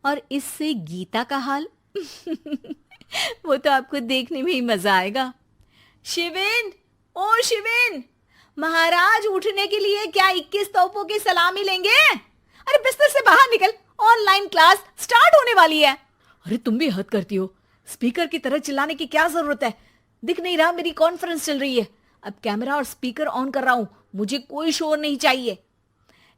और इससे गीता का हाल वो तो आपको देखने में ही मजा आएगा। शिवेन, ओ शिवेन, महाराज उठने के लिए क्या 21 तोपों की सलामी लेंगे? अरे बिस्तर से बाहर निकल, ऑनलाइन क्लास स्टार्ट होने वाली है। अरे तुम भी हद करती हो, स्पीकर की तरह चिल्लाने की क्या जरूरत है? दिख नहीं रहा मेरी कॉन्फ्रेंस चल रही है। अब कैमरा और स्पीकर ऑन कर रहा हूं, मुझे कोई शोर नहीं चाहिए।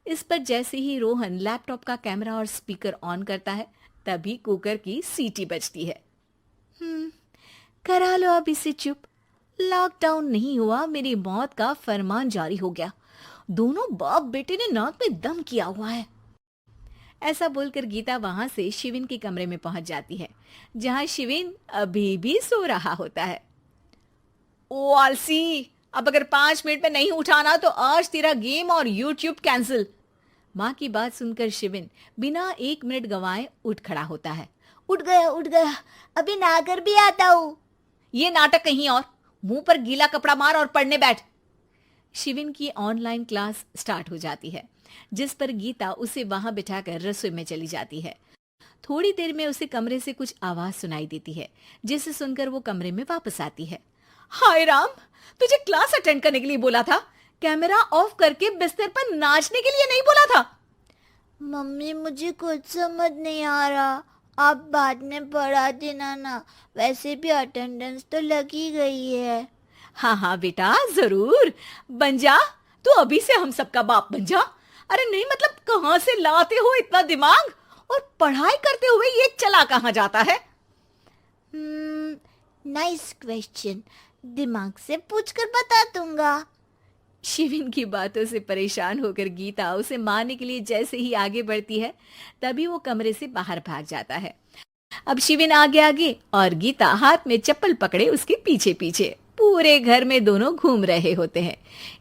इस पर जैसे ही रोहन लैपटॉप का कैमरा और स्पीकर ऑन करता है, तभी कुकर की सीटी बजती है। करा लो अब इसे चुप। लॉकडाउन नहीं हुआ, मेरी मौत का फरमान जारी हो गया। दोनों बाप बेटे ने नाक में दम किया हुआ है। ऐसा बोलकर गीता वहां से शिविन के कमरे में पहुंच जाती है, जहां शिविन अभी भी सो रहा होता है। ओ आलसी, अब अगर 5 मिनट में नहीं उठाना तो आज तेरा गेम और यूट्यूब कैंसिल। माँ की बात सुनकर शिविन बिना 1 मिनट गंवाए उठ खड़ा होता है। उठ गया, अभी नहाकर भी आता हूँ। ये नाटक कहीं और, मुंह पर गीला कपड़ा मार और पढ़ने बैठ। शिविन की ऑनलाइन क्लास स्टार्ट हो जाती है, जिस पर गीता उसे वहां बिठाकर रसोई में चली जाती है। थोड़ी देर में उसे कमरे से कुछ आवाज सुनाई देती है, जिसे सुनकर वो कमरे में वापस आती है। हाय राम, तुझे क्लास अटेंड करने के लिए बोला था, कैमरा ऑफ करके बिस्तर पर नाचने के लिए नहीं बोला था। मम्मी मुझे कुछ समझ नहीं आ रहा, आप बाद में पढ़ा देना ना, वैसे भी अटेंडेंस तो लगी गई है। हाँ हाँ बेटा, जरूर बन जा, तू अभी से हम सबका बाप बन जा। अरे नहीं मतलब कहाँ से लाते हो इतना दिमाग, और पढ़ाई करते हुए ये चला कहाँ जाता है? नाइस क्वेश्चन, दिमाग से पूछकर बता दूंगा। शिविन की बातों से परेशान होकर गीता उसे मारने के लिए जैसे ही आगे बढ़ती है, तभी वो कमरे से बाहर भाग जाता है। अब शिविन आगे आगे और गीता हाथ में चप्पल पकड़े उसके पीछे पीछे पूरे घर में दोनों घूम रहे होते हैं।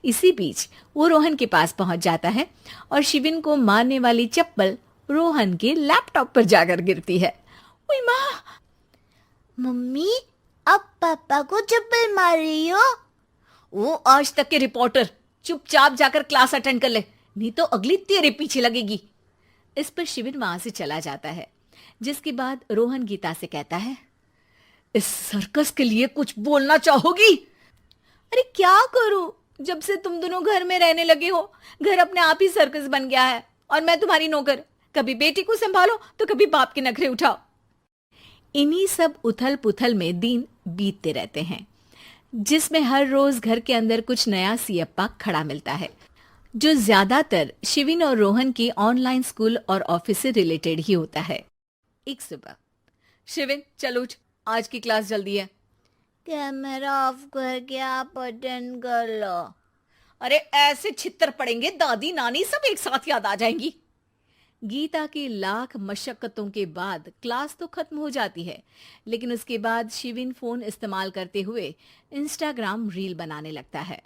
इसी बीच वो रोहन के पास पहुंच जाता है और शिविन को मारने वाली चप्पल रोहन के लैपटॉप पर जाकर गिरती है। ओए माँ! मम्मी, अब पापा को चप्पल मार रही हो? वो आज तक के रिपोर्टर, चुपचाप जाकर क्लास अटेंड कर ले, नहीं तो अगली तेरे पीछे लगेगी। इस पर शिविन वहां से चला जाता है, जिसके बाद रोहन गीता से कहता है, इस सर्कस के लिए कुछ बोलना चाहोगी? अरे क्या करूं, जब से तुम दोनों घर में रहने लगे हो, घर अपने आप ही सर्कस बन गया है और मैं तुम्हारी नौकर। कभी बेटी को संभालो तो कभी बाप के नखरे उठाओ। इन्हीं सब उथल पुथल में दिन बीतते रहते हैं, जिसमें हर रोज घर के अंदर कुछ नया सियप्पा खड़ा मिलता है, जो ज्यादातर शिविन और रोहन की ऑनलाइन स्कूल और ऑफिस से रिलेटेड ही होता है। एक सुबह, शिविन चल उठ, आज की क्लास जल्दी है। कैमरा ऑफ करके आप अटेंड कर लो। अरे ऐसे छित्तर पड़ेंगे, दादी नानी सब एक साथ याद आ जाएंगी। गीता की लाख मशक्कतों के बाद क्लास तो खत्म हो जाती है, लेकिन उसके बाद शिविन फोन इस्तेमाल करते हुए इंस्टाग्राम रील बनाने लगता है।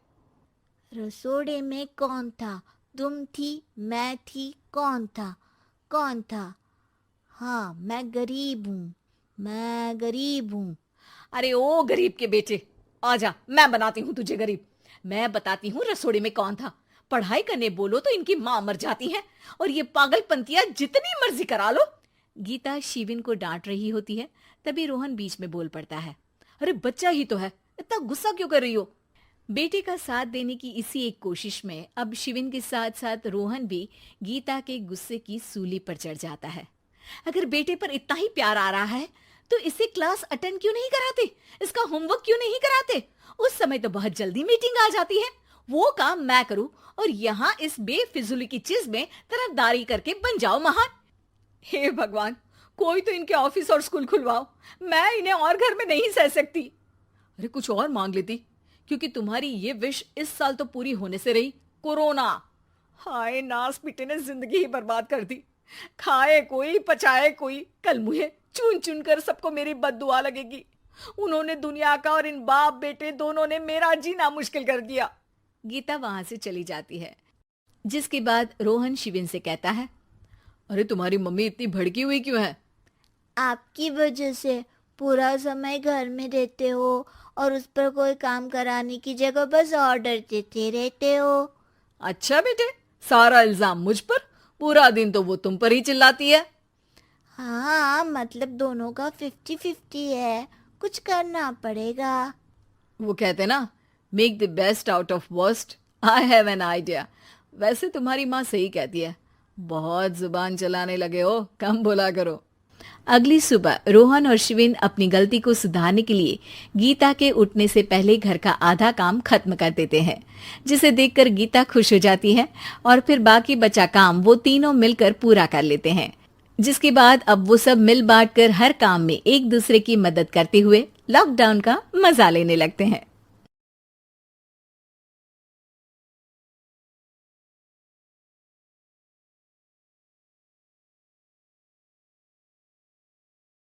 रसोड़े में कौन था? तुम थी, मैं थी, कौन था? कौन था? हाँ, मैं गरीब हूँ, मैं गरीब हूँ। अरे ओ गरीब के बेटे, आजा, मैं बनाती हूँ तुझे गरीब। मैं बताती हूँ रसोड़े में कौन था। पढ़ाई करने बोलो तो इनकी माँ मर जाती है, और ये पागलपंतियां जितनी मर्जी करा लो। गीता शिविन को डांट रही होती है, तभी रोहन बीच में बोल पड़ता है। अरे बच्चा ही तो है, इतना गुस्सा क्यों कर रही हो? बेटे का साथ देने की इसी एक कोशिश में अब शिविन के साथ साथ रोहन भी गीता के गुस्से की सूली पर चढ़ जाता है। अगर बेटे पर इतना ही प्यार आ रहा है तो इसे क्लास अटेंड क्यों नहीं कराते, इसका होमवर्क क्यों नहीं कराते? उस समय तो बहुत जल्दी मीटिंग आ जाती है, वो काम मैं करूं और यहाँ इस बेफिजुली की चीज में तरफदारी करके बन जाओ महान। हे भगवान, कोई तो इनके ऑफिस और स्कूल खुलवाओ, मैं इन्हें और घर में नहीं सह सकती। अरे कुछ और मांग लेती, क्योंकि तुम्हारी ये विश इस साल तो पूरी होने से रही, कोरोना। हाय नास पिटे ने जिंदगी ही बर्बाद कर दी। खाए कोई पचाए कोई, कल मुझे चुन चुन कर सबको मेरी बद्दुआ लगेगी। उन्होंने दुनिया का और इन बाप बेटे दोनों ने मेरा जीना मुश्किल कर दिया। गीता वहां से चली जाती है, जिसके बाद रोहन शिविन से कहता है, अरे तुम्हारी मम्मी इतनी भड़की हुई क्यों है? आपकी वजह से पूरा समय घर में रहते हो और उस पर कोई काम कराने की जगह बस ऑर्डर देते रहते हो। अच्छा बेटे, सारा इल्जाम मुझ पर, पूरा दिन तो वो तुम पर ही चिल्लाती है। हाँ, मतलब दोनों का 50-50 है, कुछ करना पड़ेगा। वो कहते ना, make the best out of worst. I have an idea. वैसे तुम्हारी माँ सही कहती है, बहुत जुबान चलाने लगे हो, कम बोला करो। अगली सुबह रोहन और शिविन अपनी गलती को सुधारने के लिए गीता के उठने से पहले घर का आधा काम खत्म कर देते हैं, जिसे देखकर गीता खुश हो जाती है और फिर बाकी बचा काम वो तीनों मिलकर पूरा कर लेते हैं। जिसके बाद अब वो सब मिल बांट कर हर काम में एक दूसरे की मदद करते हुए लॉकडाउन का मजा लेने लगते हैं।